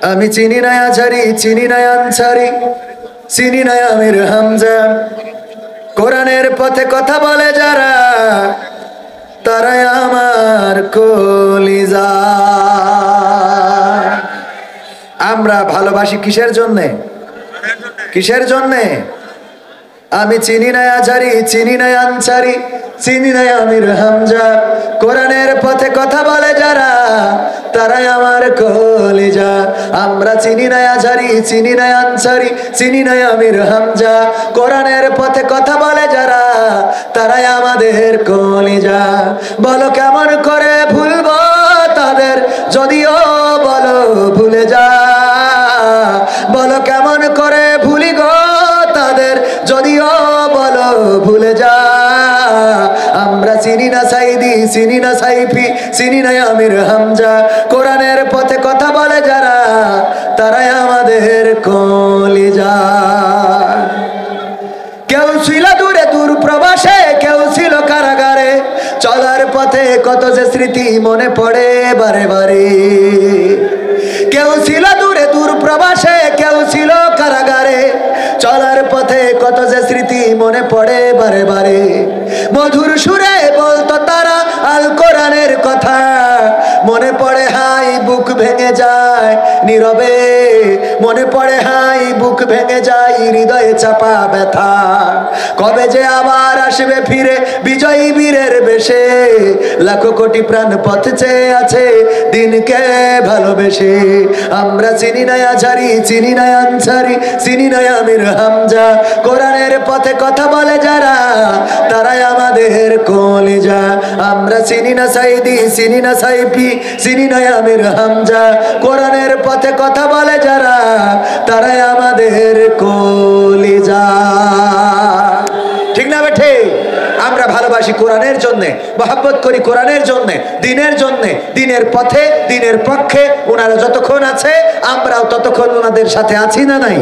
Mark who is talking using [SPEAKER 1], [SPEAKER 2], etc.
[SPEAKER 1] আমি চিনি না আছারি, চিনি না আনসারি, চিনি না আমির হামজা। কোরআনের পথে কথা বলে যারা, তারাই আমার কলিজা। আমরা ভালোবাসি কিসের জন্যে? কিসের জন্যে? আমি চিনি না আছারি, চিনি না আনসারি, চিনি না আমির হামজা। কোরআনের পথে কথা বলে যারা, তারাই আমার কলিজা। আমরা চিনি না আছারি, চিনি না আনসারি, চিনি না আমির হামজা। কোরআনের পথে কথা বলে যারা, তারাই আমাদের কলিজা। বলো কেমন করে ভুলবো তাদের, যদিও বলো ভুলে যা। বলো কেমন করে ভুলি গো তাদের, যদিও বলো ভুলে যা। আমরা চিনি না সাইদি, চিনি না সাইফি, চিনি না আমির হামজা। কোরআনের পথে কথা বলে যারা, তারাই আমাদের কলিজা। কেউ ছিল দূরে দূর প্রবাসে, কেউ ছিল কারাগারে। চলার পথে কত যে স্মৃতি মনে পড়ে বারে বারে। কেউ ছিল দূরে দূর প্রবাসে, কেউ ছিল কারাগারে। চলার পথে কত যে স্মৃতি মনে পড়ে বারে বারে। মধুর সুরে বলতো তারা আল কোরআনের কথা। মনে পড়ে হাই বুক ভেঙে যায় নীরবে। মনে পড়ে হাই বুক ভেঙে যায় হৃদয়ে চাপা ব্যথা। কবে যে আবার আসবে ফিরে বিজয়ী বীরের বেশে। লাখো কোটি প্রাণ পথ চেয়ে আছে দিনকে ভালোবেসে। আমরা চিনি না আছারি, চিনি না আনসারি, চিনি না আমির হামজা। কোরআনের পথে কথা বলে যারা, তারাই আমাদের কলিজা। আমরা চিনি না সাইদি, চিনি না সাইফি, চিনি না আমির হামজা। কোরআনের পথে কথা বলে যারা, তারাই আমাদের কলিজা। ঠিক না বেঠে? আমরা ভালোবাসি কোরআনের জন্যে, মহব্বত করি কোরআনের জন্যে, দিনের জন্যে, দিনের পথে, দিনের পক্ষে। ওনারা যতক্ষণ আছে আমরাও ততক্ষণ ওনাদের সাথে আছি না নাই?